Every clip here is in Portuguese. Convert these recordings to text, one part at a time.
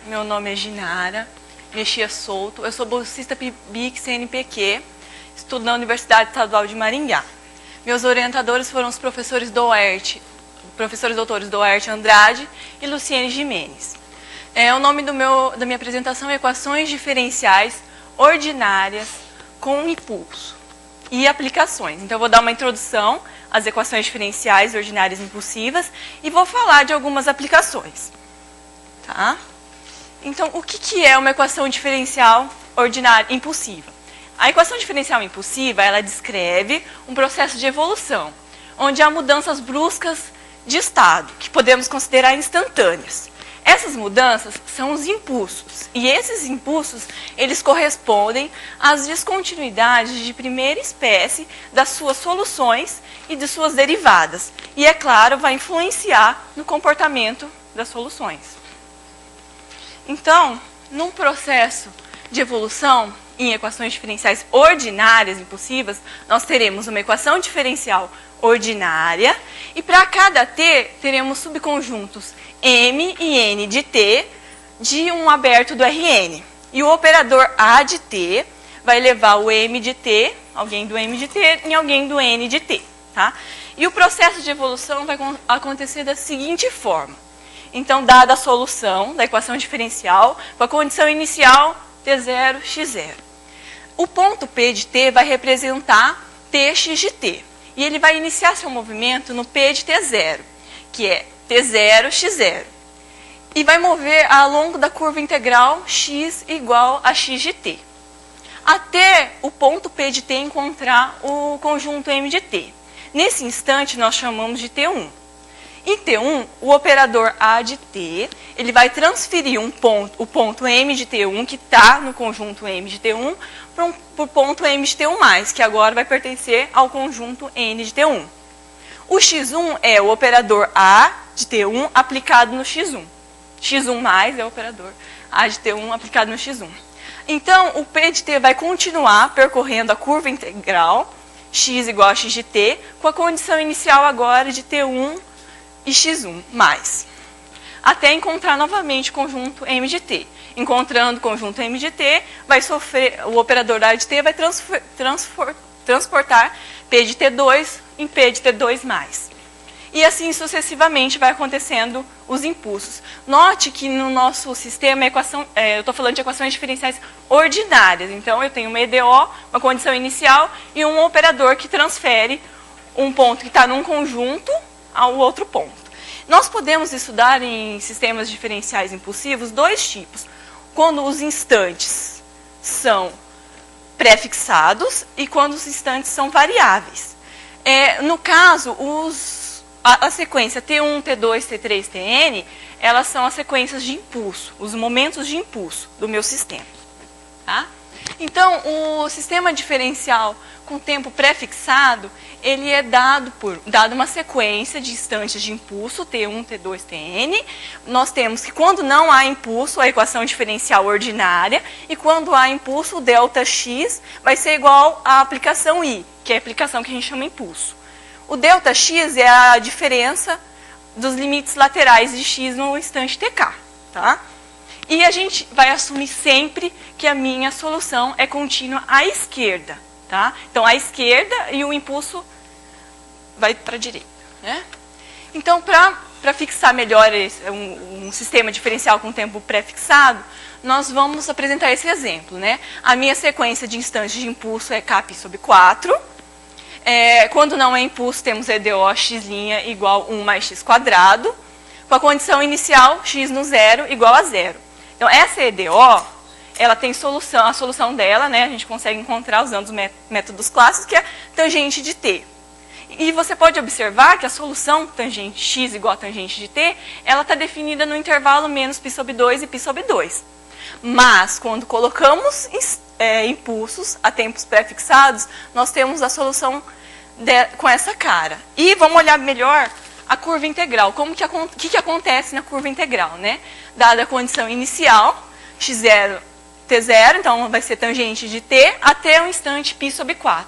Meu nome é Ginara Mexia Souto, eu sou bolsista PIBIC CNPq, estudo na Universidade Estadual de Maringá. Meus orientadores foram os professores doutores Doerte Andrade e Luciene Jimenez. O nome da minha apresentação é Equações Diferenciais Ordinárias com Impulso e Aplicações. Então, eu vou dar uma introdução às equações diferenciais ordinárias impulsivas e vou falar de algumas aplicações. Tá? Então, o que é uma equação diferencial ordinária impulsiva? A equação diferencial impulsiva, ela descreve um processo de evolução, onde há mudanças bruscas de estado, que podemos considerar instantâneas. Essas mudanças são os impulsos, e esses impulsos, eles correspondem às descontinuidades de primeira espécie das suas soluções e de suas derivadas. E, é claro, vai influenciar no comportamento das soluções. Então, num processo de evolução em equações diferenciais ordinárias impulsivas, nós teremos uma equação diferencial ordinária e para cada t teremos subconjuntos m e n de t de um aberto do Rn. E o operador A de t vai levar o m de t, alguém do m de t, em alguém do n de t. Tá? E o processo de evolução vai acontecer da seguinte forma. Então, dada a solução da equação diferencial, com a condição inicial t0, x0. O ponto P de t vai representar tx de t. E ele vai iniciar seu movimento no P de t0, que é t0, x0. E vai mover ao longo da curva integral x igual a x de t. Até o ponto P de t encontrar o conjunto m de t. Nesse instante, nós chamamos de t1. Em T1, o operador A de t, ele vai transferir o ponto M de T1, que está no conjunto M de T1, para o ponto M de T1+, que agora vai pertencer ao conjunto N de T1. O X1 é o operador A de T1 aplicado no X1. X1+ é o operador A de T1 aplicado no X1. Então, o P de t vai continuar percorrendo a curva integral, x igual a x de t, com a condição inicial agora de T1 e x1+, até encontrar novamente o conjunto m de t. Encontrando o conjunto m de t, o operador A de t vai transportar p de t2 em p de t2+. E assim sucessivamente vai acontecendo os impulsos. Note que no nosso sistema, eu estou falando de equações diferenciais ordinárias. Então, eu tenho uma EDO, uma condição inicial, e um operador que transfere um ponto que está num conjunto ao outro ponto. Nós podemos estudar em sistemas diferenciais impulsivos dois tipos. Quando os instantes são prefixados e quando os instantes são variáveis. No caso, a sequência T1, T2, T3, Tn, elas são as sequências de impulso, os momentos de impulso do meu sistema. Tá? Então, o sistema diferencial com tempo prefixado, ele é dado uma sequência de instantes de impulso, T1, T2, Tn. Nós temos que quando não há impulso, a equação diferencial ordinária, e quando há impulso, o ΔX vai ser igual à aplicação I, que é a aplicação que a gente chama impulso. O ΔX é a diferença dos limites laterais de x no instante tk. Tá? E a gente vai assumir sempre que a minha solução é contínua à esquerda. Tá? Então, à esquerda e o impulso vai para a direita. Né? Então, para fixar melhor um sistema diferencial com tempo pré-fixado, nós vamos apresentar esse exemplo. Né? A minha sequência de instantes de impulso é kπ/4. Quando não é impulso, temos EDO x' igual 1 mais x², com a condição inicial x no zero igual a zero. Então, essa EDO, ela tem solução, a solução dela, né, a gente consegue encontrar usando os métodos clássicos, que é tangente de t. E você pode observar que a solução tangente x igual a tangente de t, ela está definida no intervalo menos π/2 e π/2. Mas, quando colocamos impulsos a tempos pré-fixados, nós temos a solução com essa cara. E vamos olhar melhor a curva integral. O que acontece na curva integral? Né? Dada a condição inicial, x0, t0, então vai ser tangente de t até o instante π/4.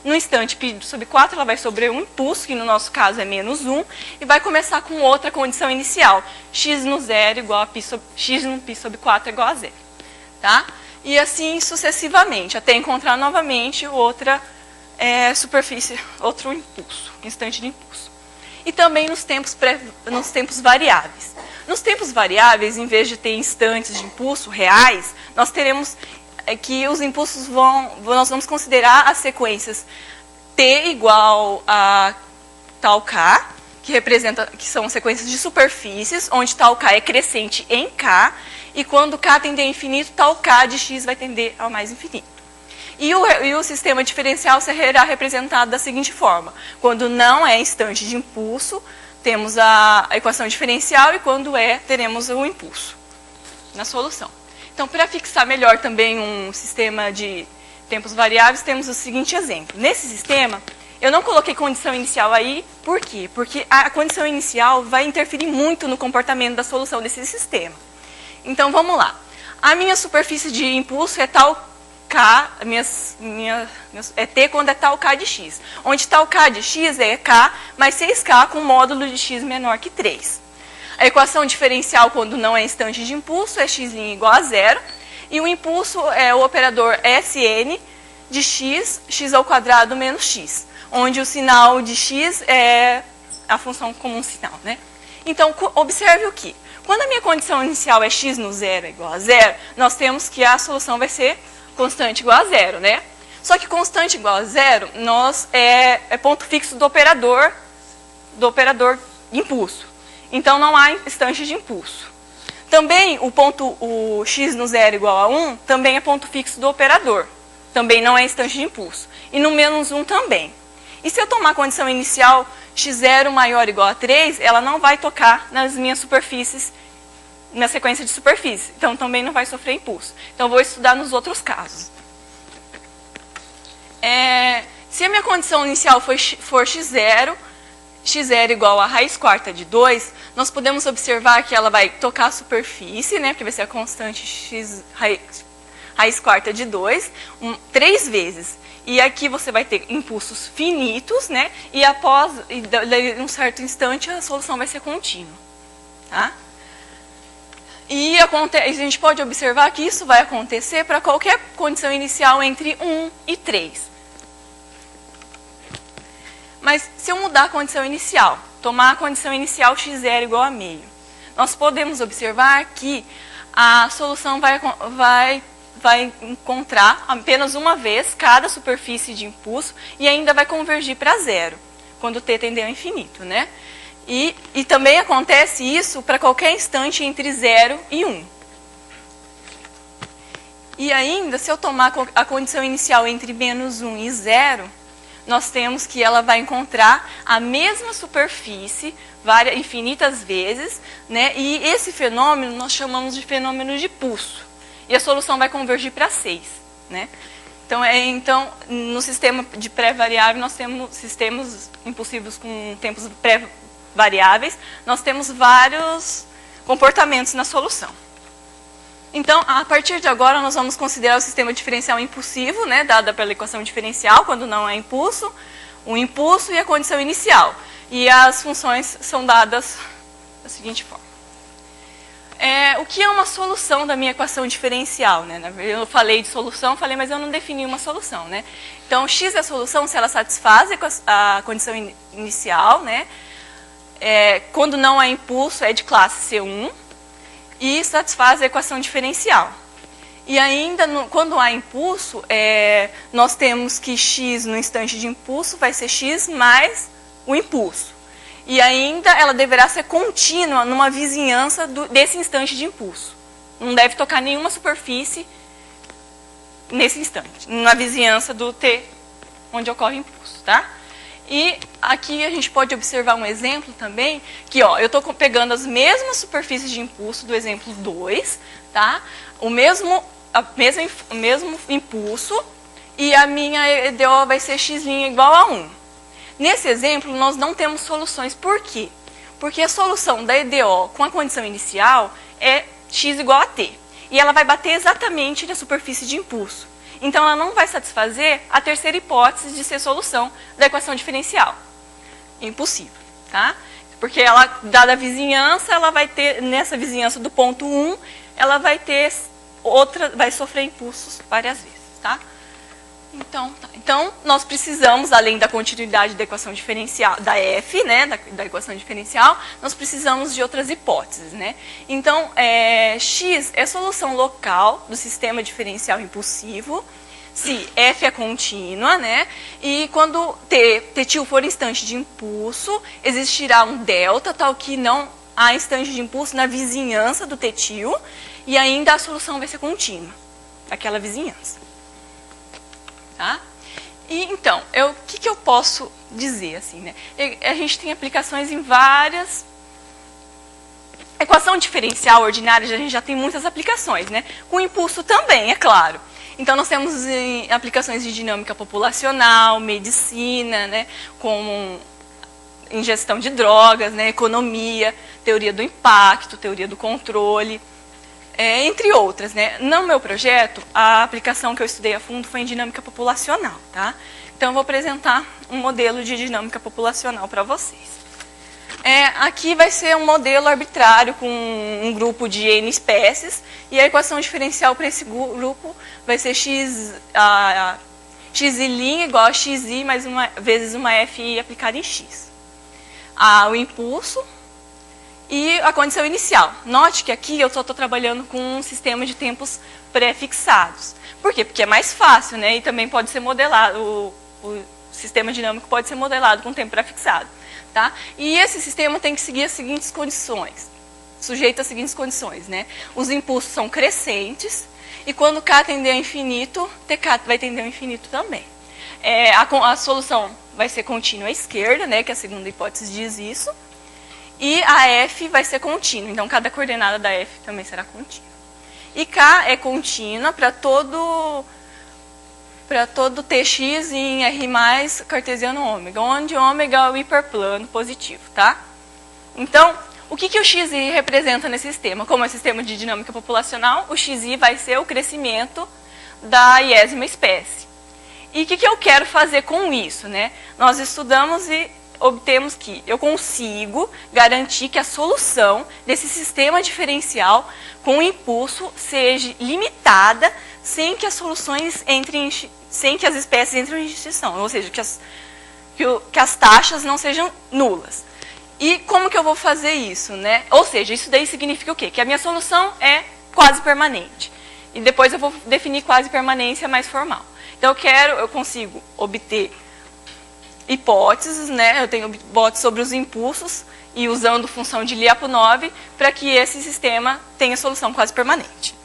No instante π sobre 4, ela vai sobre um impulso, que no nosso caso é menos 1, e vai começar com outra condição inicial. X no zero igual a x no π sobre 4 é igual a zero. Tá? E assim sucessivamente, até encontrar novamente outra superfície, outro impulso, instante de impulso. E também nos tempos variáveis. Nos tempos variáveis, em vez de ter instantes de impulso reais, nós teremos que os impulsos nós vamos considerar as sequências t igual a tal k, que são sequências de superfícies, onde tal k é crescente em k, e quando k tender ao infinito, tal k de x vai tender ao mais infinito. E o sistema diferencial será representado da seguinte forma: quando não é instante de impulso, temos a equação diferencial, e quando teremos o impulso na solução. Então, para fixar melhor também um sistema de tempos variáveis, temos o seguinte exemplo. Nesse sistema, eu não coloquei condição inicial aí, por quê? Porque a condição inicial vai interferir muito no comportamento da solução desse sistema. Então, vamos lá. A minha superfície de impulso é tal k, é t quando é tal k de x. Onde tal k de x é k mais 6k com módulo de x menor que 3. A equação diferencial, quando não é instante de impulso, é x' igual a zero. E o impulso é o operador Sn de x, x ao quadrado menos x. Onde o sinal de x é a função como um sinal, né? Então, observe o que? Quando a minha condição inicial é x no zero igual a zero, nós temos que a solução vai ser constante igual a zero, né? Só que constante igual a zero é ponto fixo do operador impulso. Então, não há instante de impulso. Também, o x no zero igual a 1 também é ponto fixo do operador. Também não é instante de impulso. E no menos 1 também. E se eu tomar a condição inicial x0 maior ou igual a 3, ela não vai tocar nas minhas superfícies, na sequência de superfície. Então, também não vai sofrer impulso. Então, vou estudar nos outros casos. Se a minha condição inicial for x0 igual a raiz quarta de 2, nós podemos observar que ela vai tocar a superfície, né, porque vai ser a constante x raiz quarta de 2, 3 vezes. E aqui você vai ter impulsos finitos, né, e após um certo instante a solução vai ser contínua. Tá? E a gente pode observar que isso vai acontecer para qualquer condição inicial entre 1 e 3. Mas se eu mudar a condição inicial, tomar a condição inicial x0 igual a meio, nós podemos observar que a solução vai encontrar apenas uma vez cada superfície de impulso e ainda vai convergir para zero, quando t tender ao infinito, né? E também acontece isso para qualquer instante entre 0 e 1. E ainda, se eu tomar a condição inicial entre menos 1 e 0, nós temos que ela vai encontrar a mesma superfície infinitas vezes, né? E esse fenômeno nós chamamos de fenômeno de pulso. E a solução vai convergir para 6. Né? Então, no sistema de pré-variável, nós temos sistemas impulsivos com tempos pré-variáveis, nós temos vários comportamentos na solução. Então, a partir de agora, nós vamos considerar o sistema diferencial impulsivo, né, dada pela equação diferencial, quando não há impulso, o impulso e a condição inicial. E as funções são dadas da seguinte forma. O que é uma solução da minha equação diferencial? Né? Eu falei de solução, mas eu não defini uma solução. Né? Então, x é a solução se ela satisfaz a condição inicial, né? Quando não há impulso, é de classe C1. E satisfaz a equação diferencial. E ainda, quando há impulso, nós temos que x no instante de impulso vai ser x mais o impulso. E ainda ela deverá ser contínua numa vizinhança desse instante de impulso. Não deve tocar nenhuma superfície nesse instante, na vizinhança do t, onde ocorre o impulso. Tá? E aqui a gente pode observar um exemplo também, que eu estou pegando as mesmas superfícies de impulso do exemplo 2, tá? o mesmo impulso, e a minha EDO vai ser x' igual a 1. Nesse exemplo, nós não temos soluções. Por quê? Porque a solução da EDO com a condição inicial é x igual a t. E ela vai bater exatamente na superfície de impulso. Então, ela não vai satisfazer a terceira hipótese de ser solução da equação diferencial. Impossível, tá? Porque ela, dada a vizinhança, ela vai ter, nessa vizinhança do ponto 1, ela vai ter vai sofrer impulsos várias vezes, tá? Então, nós precisamos, além da continuidade da equação diferencial, da f, né, da equação diferencial, nós precisamos de outras hipóteses, né? Então, x é solução local do sistema diferencial impulsivo, se f é contínua, né? E quando t for instante de impulso, existirá um delta, tal que não há instante de impulso na vizinhança do t, e ainda a solução vai ser contínua, daquela vizinhança. Tá? E, então, o que eu posso dizer? Assim, né? A gente tem aplicações em várias... Equação diferencial ordinária, a gente já tem muitas aplicações, né? Com impulso também, é claro. Então, nós temos aplicações de dinâmica populacional, medicina, né? Como ingestão de drogas, né? Economia, teoria do impacto, teoria do controle... entre outras, né? No meu projeto, a aplicação que eu estudei a fundo foi em dinâmica populacional, tá? Então, eu vou apresentar um modelo de dinâmica populacional para vocês. Aqui vai ser um modelo arbitrário com um grupo de N espécies, e a equação diferencial para esse grupo vai ser xi' igual a xi mais vezes uma fi aplicada em x. O impulso e a condição inicial. Note que aqui eu só estou trabalhando com um sistema de tempos pré-fixados. Por quê? Porque é mais fácil, né? E também pode ser modelado, o sistema dinâmico pode ser modelado com tempo pré-fixado. Tá? E esse sistema tem que seguir as seguintes condições, sujeito às seguintes condições, né? Os impulsos são crescentes, e quando k tender ao infinito, tk vai tender ao infinito também. A solução vai ser contínua à esquerda, né? Que a segunda hipótese diz isso. E a f vai ser contínua, então cada coordenada da f também será contínua. E k é contínua para todo tx em R+ cartesiano ômega, onde ômega é o hiperplano positivo, tá? Então, o que o xi representa nesse sistema? Como é sistema de dinâmica populacional, o xi vai ser o crescimento da iésima espécie. E o que eu quero fazer com isso, né? Nós estudamos e obtemos que eu consigo garantir que a solução desse sistema diferencial com impulso seja limitada sem que as soluções sem que as espécies entrem em extinção, ou seja, que as taxas não sejam nulas. E como que eu vou fazer isso, né? Ou seja, isso daí significa o quê? Que a minha solução é quase permanente. E depois eu vou definir quase permanência mais formal. Então eu consigo obter hipóteses, né? Eu tenho hipóteses sobre os impulsos e usando função de Lyapunov para que esse sistema tenha solução quase permanente.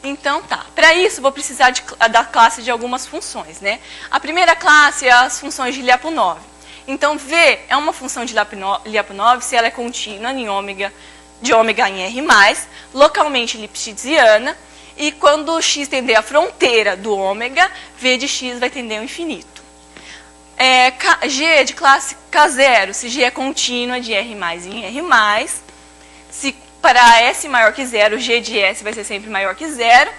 Então, tá. Para isso, vou precisar da classe de algumas funções, né? A primeira classe é as funções de Lyapunov. Então, V é uma função de Lyapunov se ela é contínua de ômega em R+, localmente lipschitziana, e quando x tender à fronteira do ômega, V de x vai tender ao infinito. G é de classe K0, se G é contínua de R+ em R+, se para S maior que 0, G de S vai ser sempre maior que 0,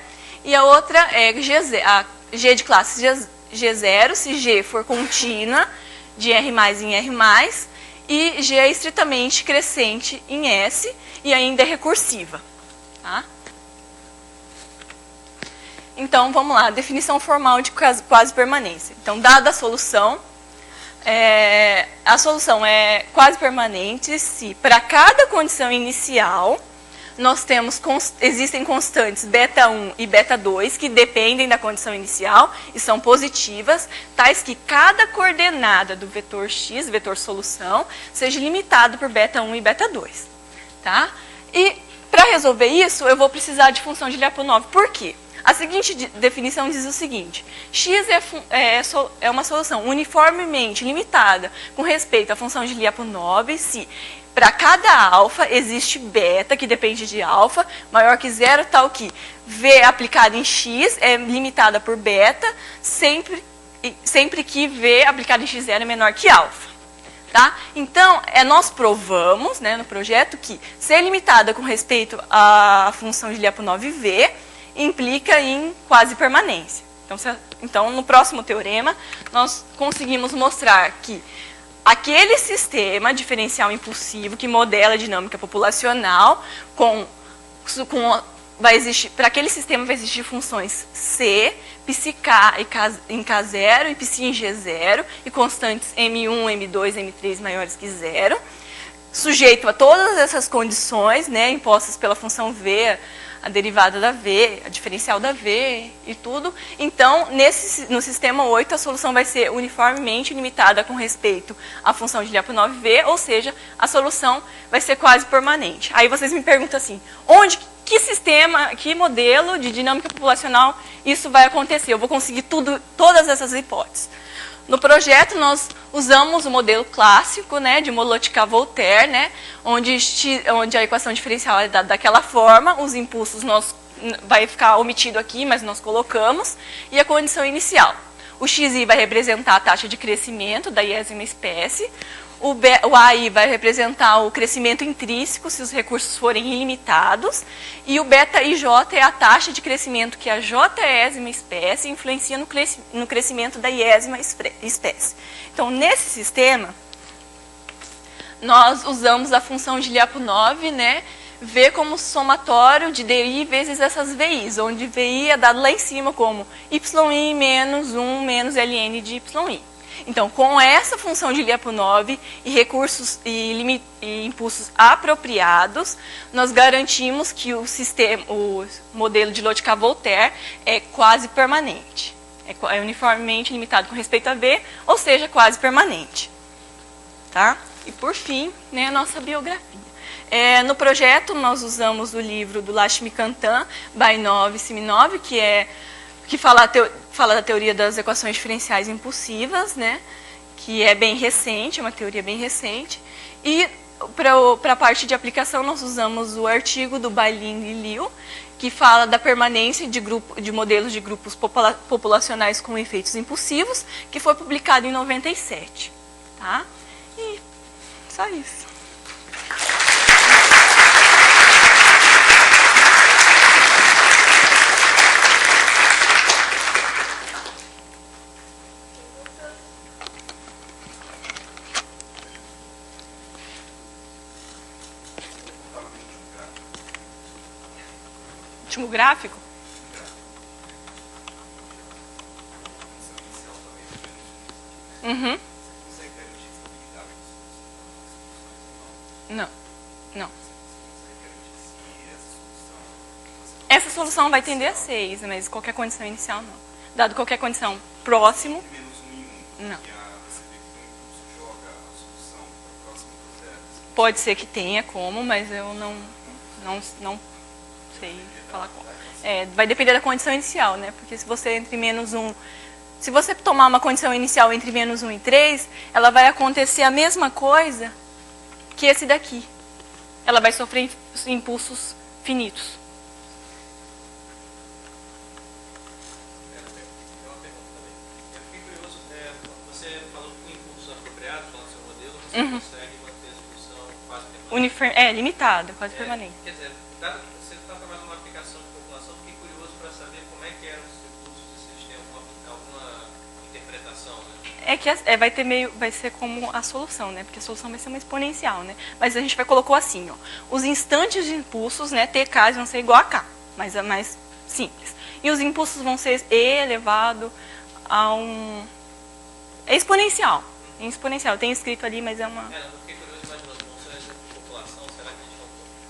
e a outra é G de classe G0, se G for contínua de R+ em R+, e G é estritamente crescente em S, e ainda é recursiva. Tá? Então, vamos lá, definição formal de quase permanência. Então, dada a solução é quase permanente se para cada condição inicial nós temos, existem constantes β1 e β2 que dependem da condição inicial e são positivas, tais que cada coordenada do vetor x, vetor solução, seja limitado por β1 e β2. Tá? E para resolver isso, eu vou precisar de função de Lyapunov. Por quê? A seguinte definição diz o seguinte: x é uma solução uniformemente limitada com respeito à função de Lyapunov se para cada alfa existe beta, que depende de alfa, maior que 0, tal que V aplicada em x é limitada por beta, sempre que V aplicada em x0 é menor que alfa. Tá? Então, nós provamos, né, no projeto que ser limitada com respeito à função de Lyapunov V implica em quase permanência. Então, no próximo teorema, nós conseguimos mostrar que aquele sistema diferencial impulsivo que modela a dinâmica populacional, para aquele sistema vai existir funções C, psiK em K0 e psi em G0, e constantes M1, M2, M3 maiores que zero, sujeito a todas essas condições, né, impostas pela função V, a derivada da V, a diferencial da V e tudo. Então, no sistema 8, a solução vai ser uniformemente limitada com respeito à função de Lyapunov-V, ou seja, a solução vai ser quase permanente. Aí vocês me perguntam assim, que sistema, que modelo de dinâmica populacional isso vai acontecer? Eu vou conseguir todas essas hipóteses. No projeto, nós usamos o modelo clássico, né, de Molotka-Volter, né, onde a equação diferencial é dada daquela forma, os impulsos vai ficar omitido aqui, mas nós colocamos, e a condição inicial. O xi vai representar a taxa de crescimento da iésima espécie, o AI vai representar o crescimento intrínseco, se os recursos forem ilimitados, e o beta IJ é a taxa de crescimento que a J-ésima espécie influencia no crescimento da iésima espécie. Então, nesse sistema, nós usamos a função de Lyapunov, né, V como somatório de DI vezes essas VIs, onde VI é dado lá em cima como YI menos 1 menos LN de YI. Então, com essa função de Lyapunov e recursos e impulsos apropriados, nós garantimos que o modelo de Lotka-Volter é quase permanente. É uniformemente limitado com respeito a V, ou seja, quase permanente. Tá? E, por fim, né, a nossa biografia. No projeto, nós usamos o livro do Lakshmikantan, Bainov e Siminov, que fala da teoria das equações diferenciais impulsivas, né, que é bem recente, é uma teoria bem recente. E para a parte de aplicação, nós usamos o artigo do Bailin e Liu, que fala da permanência de modelos de grupos populacionais com efeitos impulsivos, que foi publicado em 97. Tá? E só isso. Último gráfico? Uhum. Não. Essa solução vai tender a 6, mas qualquer condição inicial não. Dado qualquer condição próximo, não. Pode ser que tenha como, mas eu não sei falar como. Vai depender da condição inicial, né? Porque se você entre menos 1... Se você tomar uma condição inicial entre menos 1 e 3, ela vai acontecer a mesma coisa que esse daqui. Ela vai sofrer impulsos finitos. Você falou que com impulsos apropriados no seu modelo, você consegue manter a solução quase permanente. Limitada, quase permanente. Quer dizer, dado que você está trabalhando numa aplicação de população, fiquei curioso para saber como é que eram os recursos, se eles têm alguma interpretação, né? Vai ser como a solução, né? Porque a solução vai ser uma exponencial, né? Mas a gente colocou assim, ó, os instantes de impulsos, né, TK vão ser igual a K, mas é mais simples. E os impulsos vão ser E elevado a um... É exponencial. É exponencial. Tem escrito ali, mas é uma... Eu fiquei curioso imaginando funções de população, será que os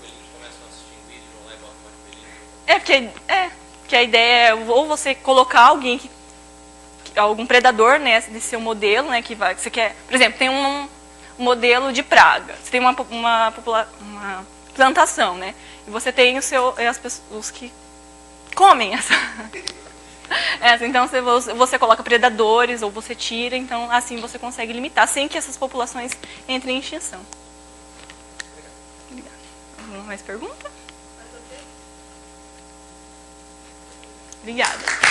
coelhinhos começam a se extinguir de não levar mais coelhinhos? Porque a ideia é ou você colocar algum predador, né, desse seu modelo, né, que você quer... Por exemplo, tem um modelo de praga. Você tem uma plantação, né? E você tem os que comem essa... Então você coloca predadores ou você tira, então assim você consegue limitar sem que essas populações entrem em extinção. Obrigada. Alguma mais pergunta? Obrigada.